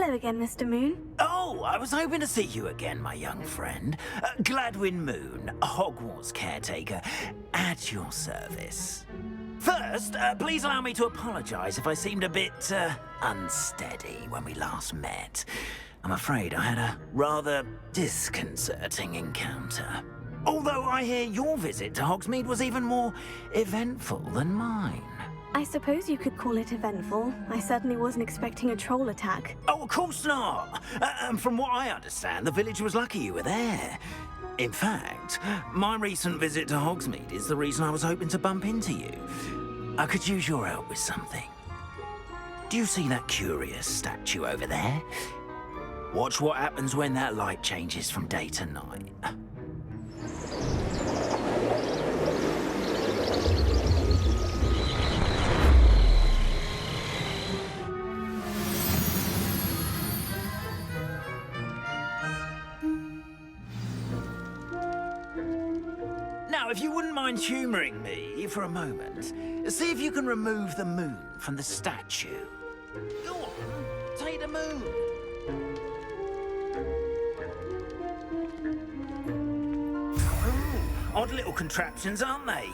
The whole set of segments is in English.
Hello again, Mr. Moon. Oh, I was hoping to see you again, my young friend. Gladwin Moon, Hogwarts caretaker, at your service. First, please allow me to apologize if I seemed a bit, unsteady when we last met. I'm afraid I had a rather disconcerting encounter. Although I hear your visit to Hogsmeade was even more eventful than mine. I suppose you could call it eventful. I certainly wasn't expecting a troll attack. Oh, of course not. And from what I understand, the village was lucky you were there. In fact, my recent visit to Hogsmeade is the reason I was hoping to bump into you. I could use your help with something. Do you see that curious statue over there? Watch what happens when that light changes from day to night. Now, if you wouldn't mind humouring me for a moment, see if you can remove the moon from the statue. Go on, take the moon. Odd little contraptions, aren't they?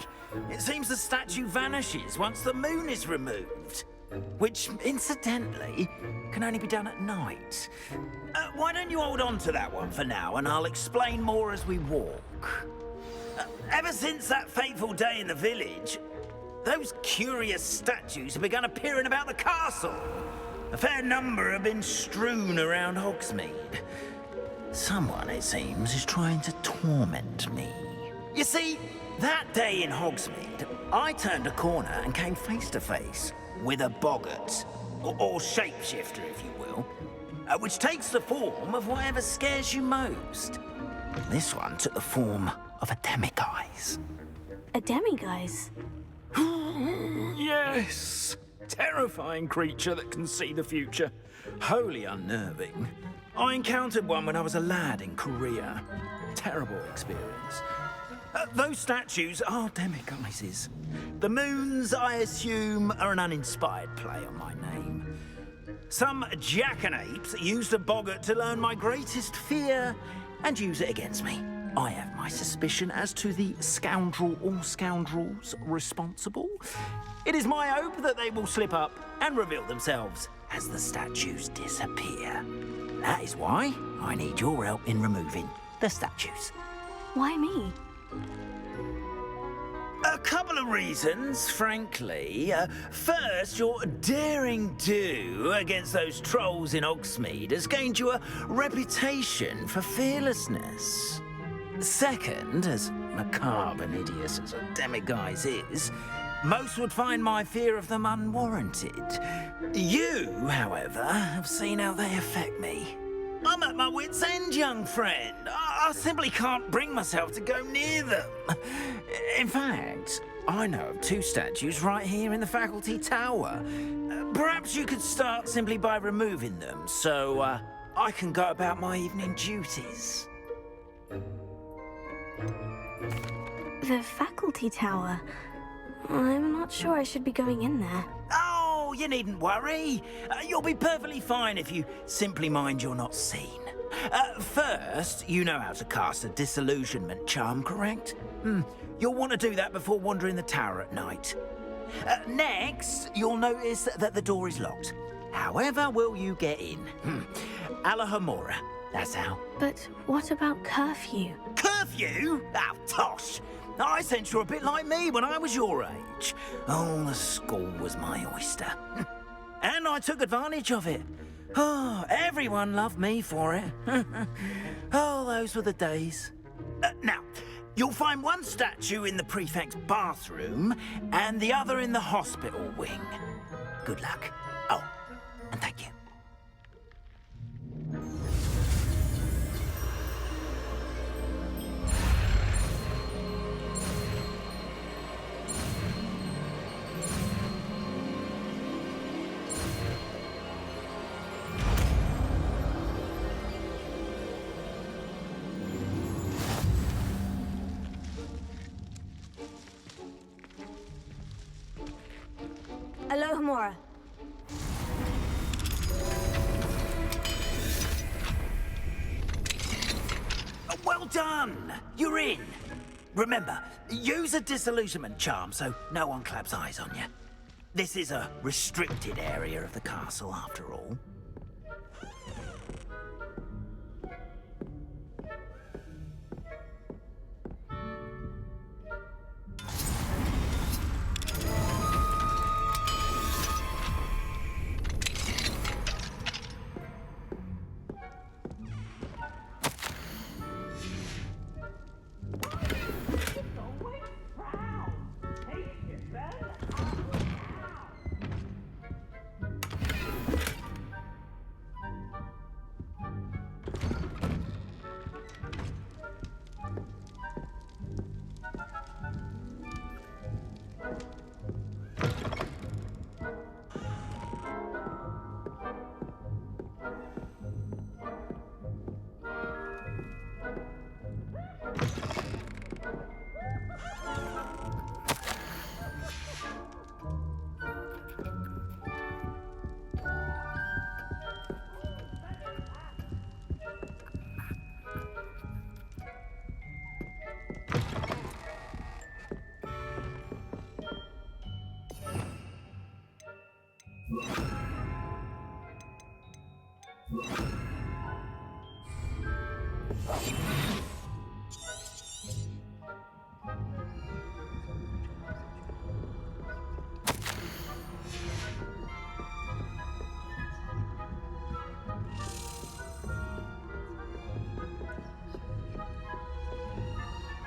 It seems the statue vanishes once the moon is removed. Which, incidentally, can only be done at night. Why don't you hold on to that one for now, and I'll explain more as we walk. Ever since that fateful day in the village, those curious statues have begun appearing about the castle. A fair number have been strewn around Hogsmeade. Someone, it seems, is trying to torment me. You see, that day in Hogsmeade, I turned a corner and came face to face with a boggart, or shapeshifter, if you will, which takes the form of whatever scares you most. This one took the form of a demiguise. A demiguise? Yes! Terrifying creature that can see the future. Wholly unnerving. I encountered one when I was a lad in Korea. Terrible experience. Those statues are demiguises. The moons, I assume, are an uninspired play on my name. Some jackanapes used a boggart to learn my greatest fear and use it against me. I have my suspicion as to the scoundrel or scoundrels responsible. It is my hope that they will slip up and reveal themselves as the statues disappear. That is why I need your help in removing the statues. Why me? A couple of reasons, frankly. First, your daring do against those trolls in Hogsmeade has gained you a reputation for fearlessness. Second, as macabre and hideous as a demiguise is, most would find my fear of them unwarranted. You, however, have seen how they affect me. I'm at my wit's end, young friend. I simply can't bring myself to go near them. In fact, I know of two statues right here in the faculty tower. Perhaps you could start simply by removing them, so I can go about my evening duties. The faculty tower? I'm not sure I should be going in there. Oh, you needn't worry. You'll be perfectly fine if you simply mind you're not seen. First, you know how to cast a disillusionment charm, correct? You'll want to do that before wandering the tower at night. Next, you'll notice that the door is locked. However will you get in? Alahomora, that's how. But what about curfew? Curfew? Oh, tosh. I sense you're a bit like me when I was your age. Oh, the school was my oyster. And I took advantage of it. Oh, everyone loved me for it. Oh, those were the days. Now, you'll find one statue in the prefect's bathroom and the other in the hospital wing. Good luck. Oh, and thank you. Alohomora. done! You're in! Remember, use a disillusionment charm so no one claps eyes on you. This is a restricted area of the castle, after all.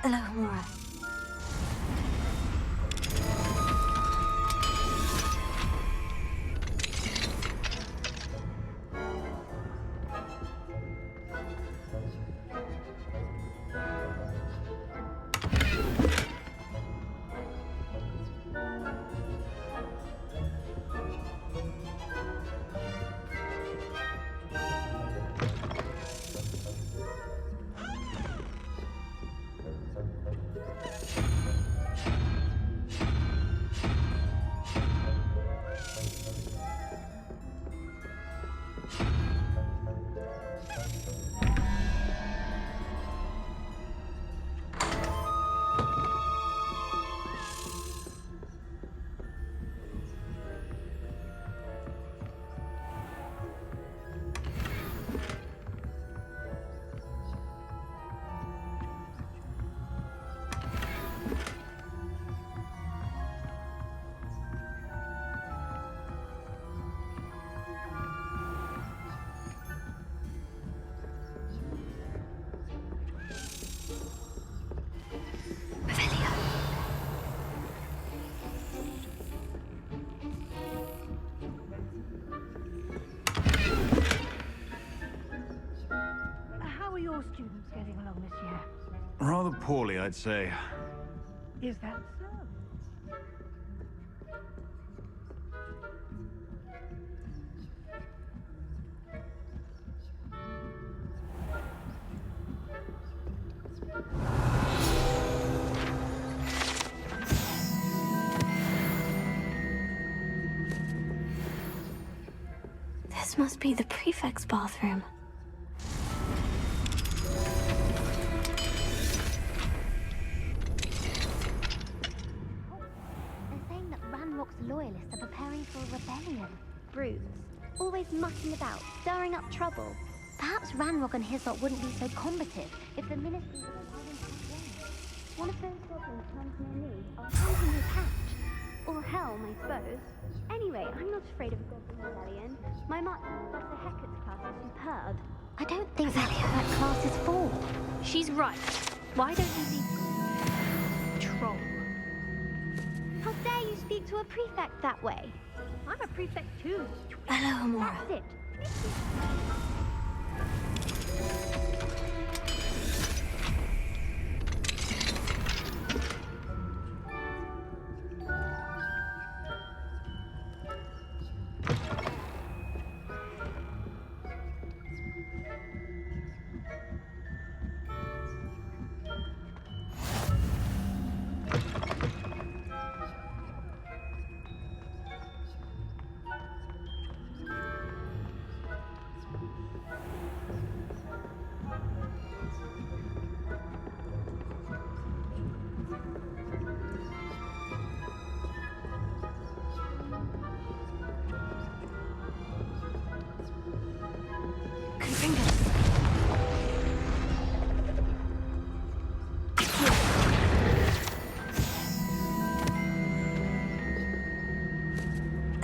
Hello, Mora. How are your students getting along this year? Rather poorly, I'd say. Is that so? This must be the prefect's bathroom. They're saying that Ranrock's loyalists are preparing for a rebellion. Brutes, always mucking about, stirring up trouble. Perhaps Ranrock and his lot wouldn't be so combative if the ministry would allow them to have one of those goblins comes near me, I'll hand him his hatch. Or helm, I suppose. Anyway, I'm not afraid of a goblin rebellion. My Dr. Hecat's class is superb. I don't think that's what that class is for. She's right. Why don't you be... troll? How dare you speak to a prefect that way? I'm a prefect too. Hello, Mora. That's it.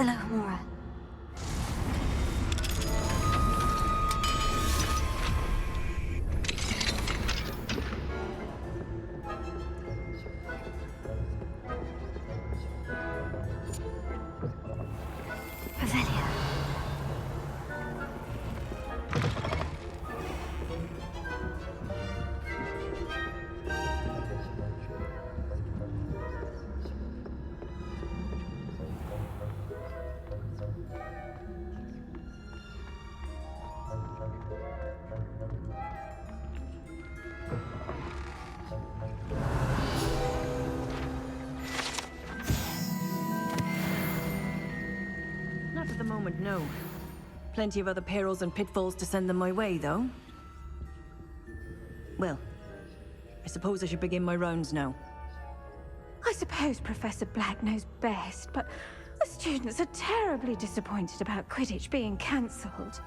Alohomora. Avelia. Not at the moment, no. Plenty of other perils and pitfalls to send them my way, though. Well, I suppose I should begin my rounds now. I suppose Professor Black knows best, but the students are terribly disappointed about Quidditch being cancelled.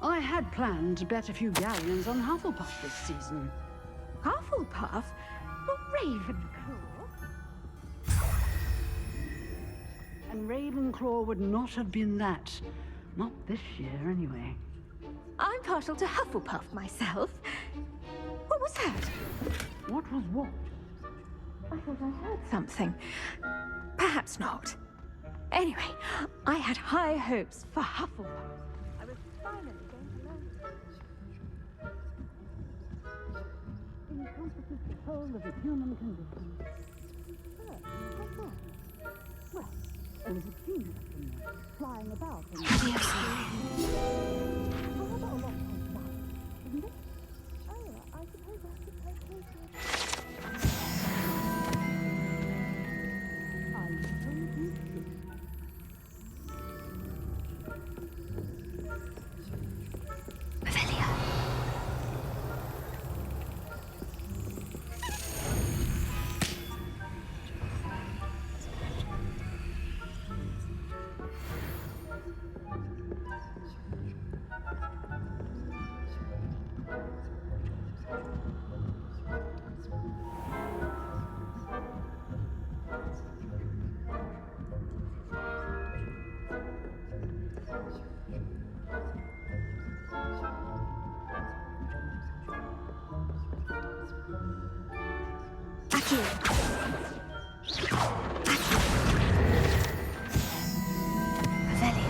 I had planned to bet a few galleons on Hufflepuff this season. Hufflepuff? Not Ravenclaw? And Ravenclaw would not have been that. Not this year, anyway. I'm partial to Hufflepuff myself. What was that? What was what? I thought I heard something. Perhaps not. Anyway, I had high hopes for Hufflepuff. I was finally going to learn it. Encompasses the whole of the human condition. What's that? Well, there was a genius in there, flying about and... Rather a lot of light, isn't it? Oh, I suppose I should take closer. I suppose you should. Avelia. Avelia.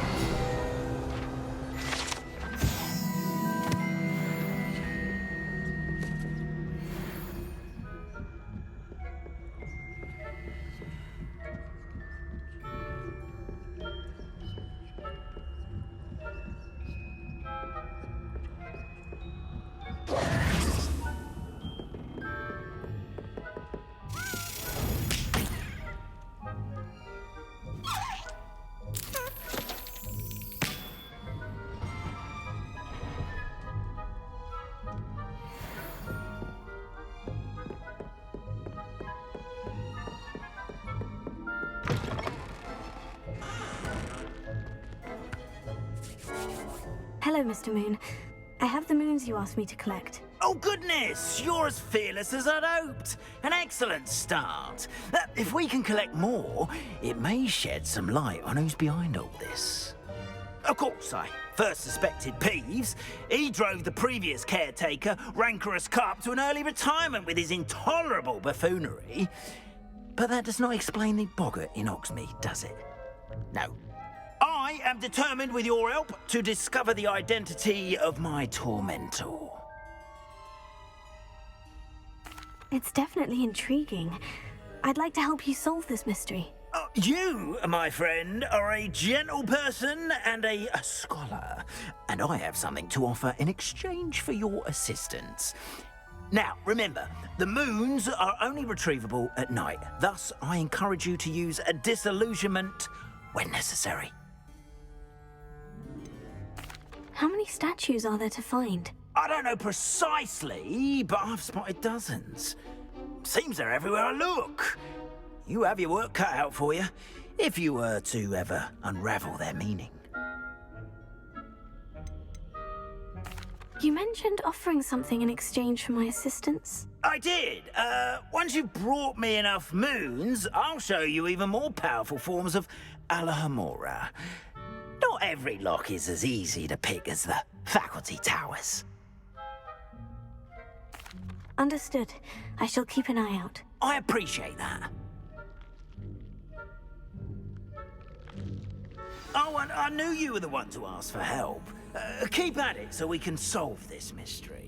Hello, Mr. Moon. I have the moons you asked me to collect. Oh, goodness! You're as fearless as I'd hoped. An excellent start. If we can collect more, it may shed some light on who's behind all this. Of course, I first suspected Peeves. He drove the previous caretaker, Rancorous Carp, to an early retirement with his intolerable buffoonery. But that does not explain the boggart in Hogsmeade, does it? No. I am determined, with your help, to discover the identity of my tormentor. It's definitely intriguing. I'd like to help you solve this mystery. You, my friend, are a gentle person and a scholar, and I have something to offer in exchange for your assistance. Now, remember, the moons are only retrievable at night. Thus, I encourage you to use a disillusionment when necessary. How many statues are there to find? I don't know precisely, but I've spotted dozens. Seems they're everywhere I look. You have your work cut out for you, if you were to ever unravel their meaning. You mentioned offering something in exchange for my assistance. I did. Once you've brought me enough moons, I'll show you even more powerful forms of Alohomora. Not every lock is as easy to pick as the faculty towers. Understood. I shall keep an eye out. I appreciate that. Oh, and I knew you were the one to ask for help. Keep at it so we can solve this mystery.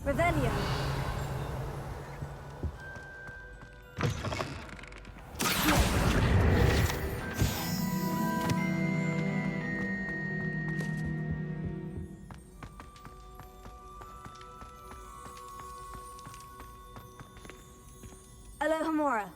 Revelio. Alohomora.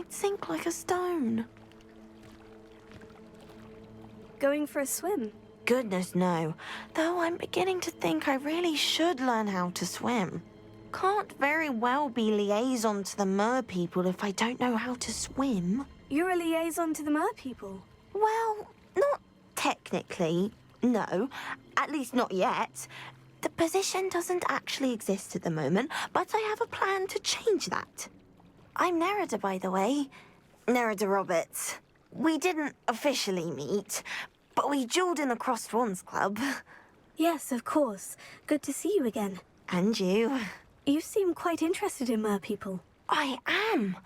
I'd sink like a stone. Going for a swim? Goodness, no. Though I'm beginning to think I really should learn how to swim. Can't very well be liaison to the mer people if I don't know how to swim. You're a liaison to the mer people. Well, not technically, no. At least not yet. The position doesn't actually exist at the moment, but I have a plan to change that. I'm Nerida, by the way. Nerida Roberts. We didn't officially meet, but we duelled in the Crossed Swans Club. Yes, of course. Good to see you again. And you. You seem quite interested in mer people. I am.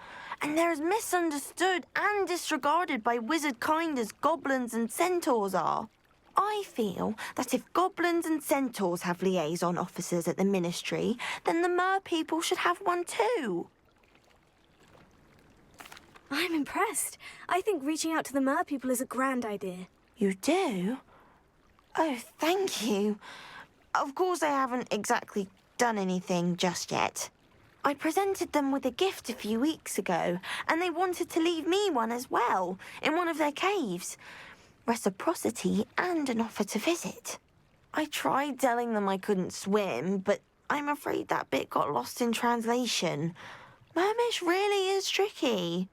And they're as misunderstood and disregarded by wizard kind as goblins and centaurs are. I feel that if goblins and centaurs have liaison officers at the ministry, then the mer people should have one too. I'm impressed. I think reaching out to the mer people is a grand idea. You do? Oh, thank you. Of course I haven't exactly done anything just yet. I presented them with a gift a few weeks ago, and they wanted to leave me one as well, in one of their caves. Reciprocity and an offer to visit. I tried telling them I couldn't swim, but I'm afraid that bit got lost in translation. Mermish really is tricky.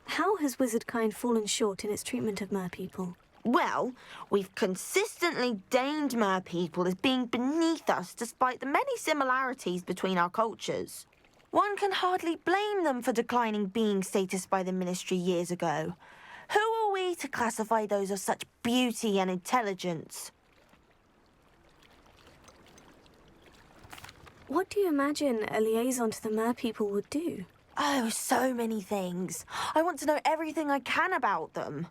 How has wizardkind fallen short in its treatment of mer people? Well, we've consistently deigned mer people as being beneath us despite the many similarities between our cultures. One can hardly blame them for declining being status by the ministry years ago. Who are we to classify those of such beauty and intelligence? What do you imagine a liaison to the mer people would do? Oh, so many things. I want to know everything I can about them.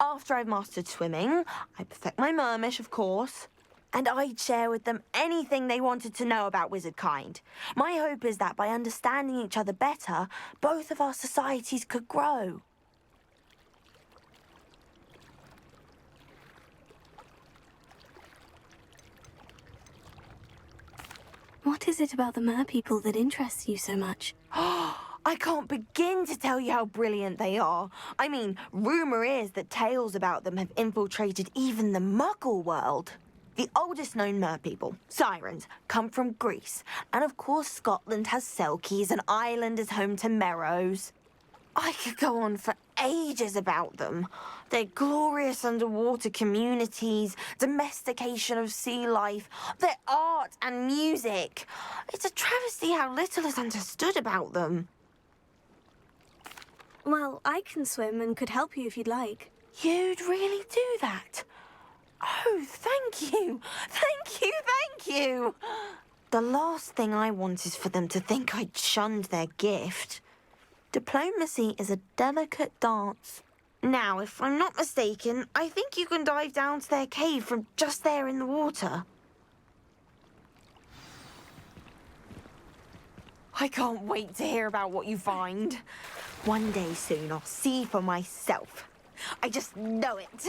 After I've mastered swimming, I perfect my mermish, of course. And I'd share with them anything they wanted to know about wizardkind. My hope is that by understanding each other better, both of our societies could grow. What is it about the mer people that interests you so much? I can't begin to tell you how brilliant they are. I mean, rumour is that tales about them have infiltrated even the Muggle world. The oldest known mer people, sirens, come from Greece. And of course Scotland has Selkies and Ireland is home to Merrows. I could go on for ages about them. Their glorious underwater communities, domestication of sea life, their art and music. It's a travesty how little is understood about them. Well, I can swim and could help you if you'd like. You'd really do that? Oh, thank you. Thank you, thank you. The last thing I want is for them to think I'd shunned their gift. Diplomacy is a delicate dance. Now, if I'm not mistaken, I think you can dive down to their cave from just there in the water. I can't wait to hear about what you find. One day soon, I'll see for myself. I just know it.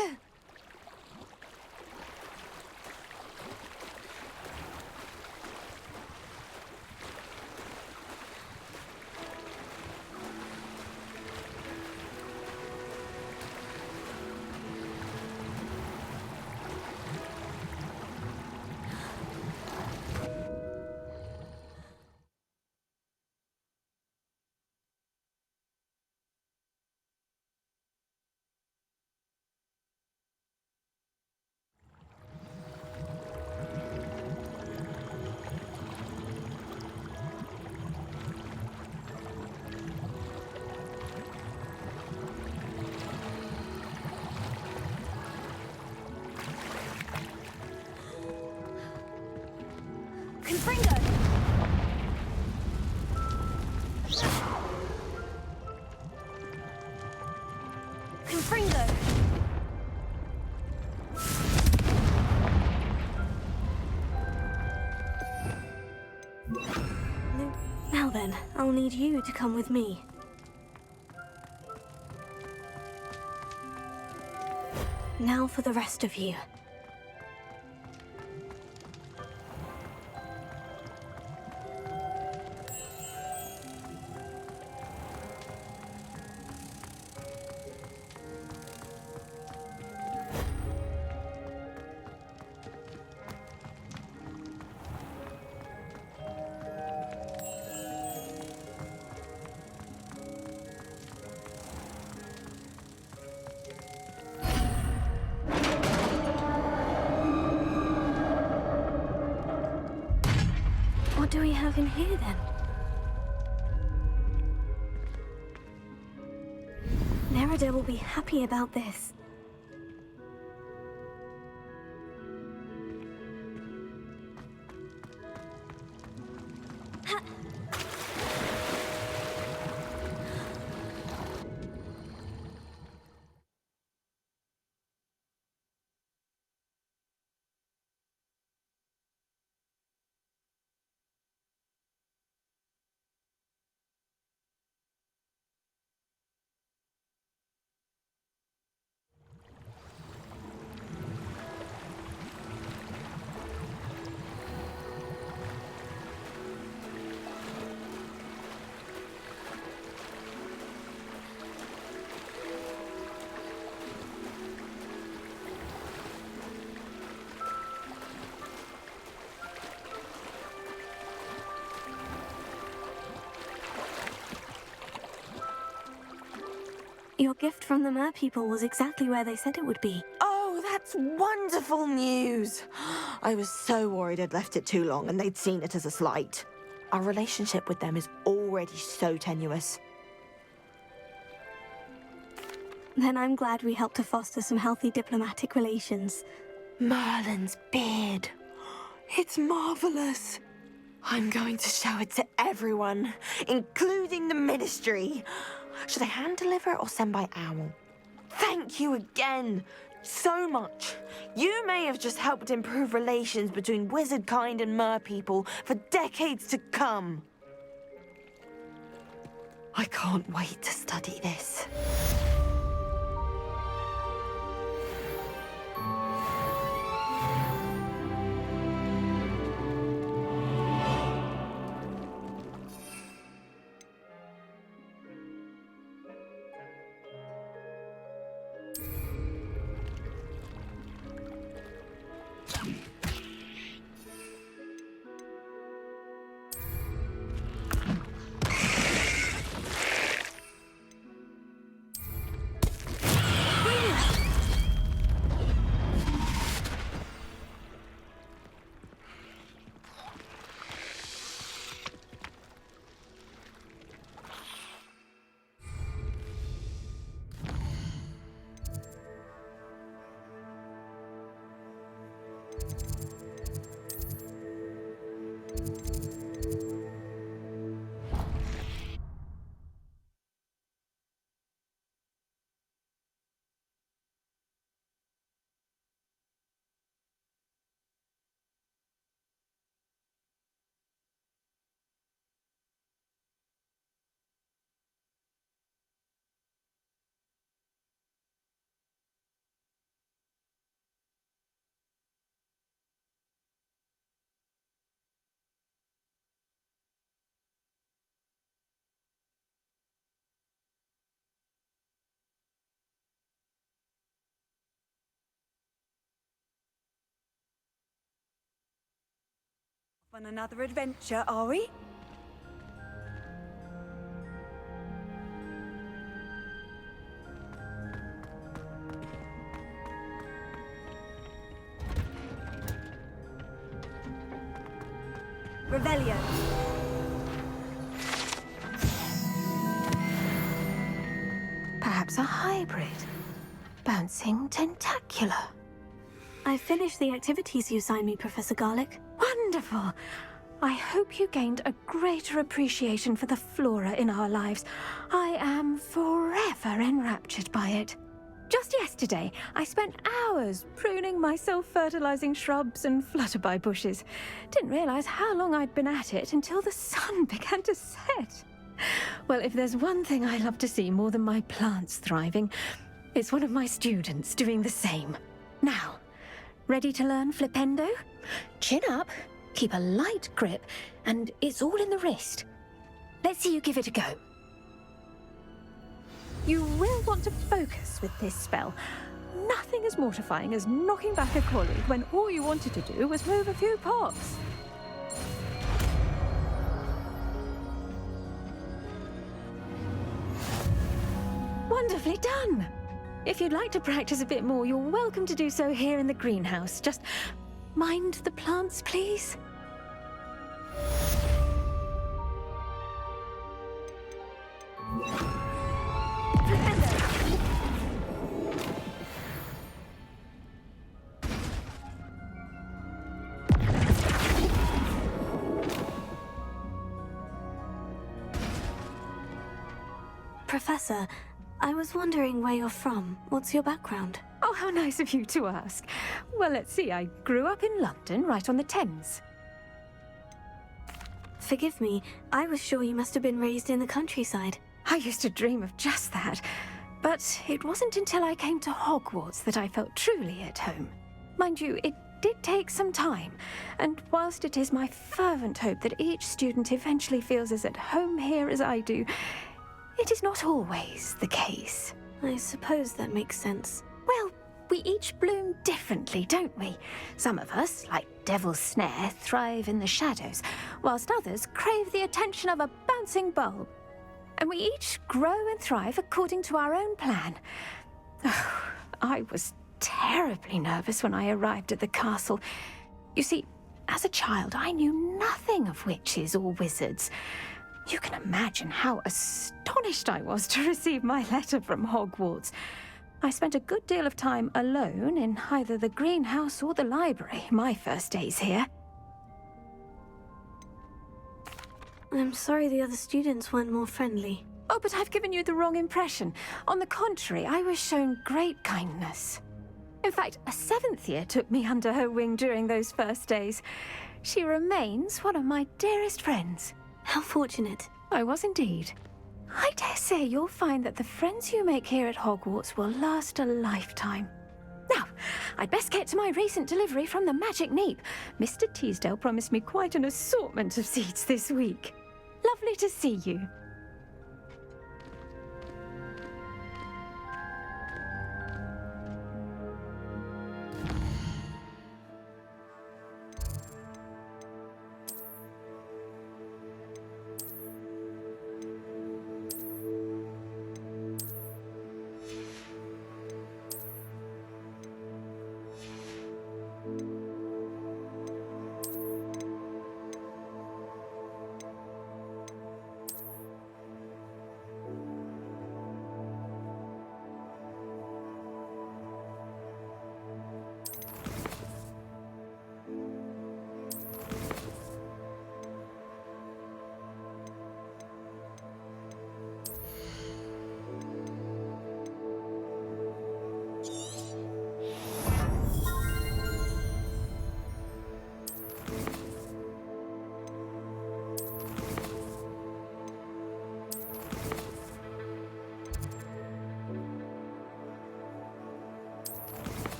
Confringo! Confringo! Now then, I'll need you to come with me. Now for the rest of you. What do we have in here then? Nerida will be happy about this. Your gift from the merpeople was exactly where they said it would be. Oh, that's wonderful news. I was so worried I'd left it too long and they'd seen it as a slight. Our relationship with them is already so tenuous. Then I'm glad we helped to foster some healthy diplomatic relations. Merlin's beard. It's marvelous. I'm going to show it to everyone, including the Ministry. Should I hand deliver it or send by owl? Thank you again so much. You may have just helped improve relations between wizard kind and merpeople for decades to come. I can't wait to study this. On another adventure, are we? Revelio. Perhaps a hybrid. Bouncing tentacular. I finished the activities you assigned me, Professor Garlic. Wonderful! I hope you gained a greater appreciation for the flora in our lives. I am forever enraptured by it. Just yesterday, I spent hours pruning my self-fertilizing shrubs and flutterby bushes. Didn't realize how long I'd been at it until the sun began to set. Well, if there's one thing I love to see more than my plants thriving, it's one of my students doing the same. Now, ready to learn Flipendo? Chin up, keep a light grip, and it's all in the wrist. Let's see you give it a go. You will want to focus with this spell. Nothing as mortifying as knocking back a colleague when all you wanted to do was move a few pots. Wonderfully done! If you'd like to practice a bit more, you're welcome to do so here in the greenhouse. Just mind the plants, please. Professor, I was wondering where you're from. What's your background? Oh, how nice of you to ask. Well, let's see. I grew up in London, right on the Thames. Forgive me, I was sure you must have been raised in the countryside. I used to dream of just that. But it wasn't until I came to Hogwarts that I felt truly at home. Mind you, it did take some time, and whilst it is my fervent hope that each student eventually feels as at home here as I do, it is not always the case. I suppose that makes sense. Well, we each bloom differently, don't we? Some of us, like Devil's Snare, thrive in the shadows, whilst others crave the attention of a bouncing bulb. And we each grow and thrive according to our own plan. Oh, I was terribly nervous when I arrived at the castle. You see, as a child, I knew nothing of witches or wizards. You can imagine how astonished I was to receive my letter from Hogwarts. I spent a good deal of time alone in either the greenhouse or the library my first days here. I'm sorry the other students weren't more friendly. Oh, but I've given you the wrong impression. On the contrary, I was shown great kindness. In fact, a 7th year took me under her wing during those first days. She remains one of my dearest friends. How fortunate. I was indeed. I dare say you'll find that the friends you make here at Hogwarts will last a lifetime. Now, I'd best get to my recent delivery from the Magic Neep. Mr. Teasdale promised me quite an assortment of seeds this week. Lovely to see you.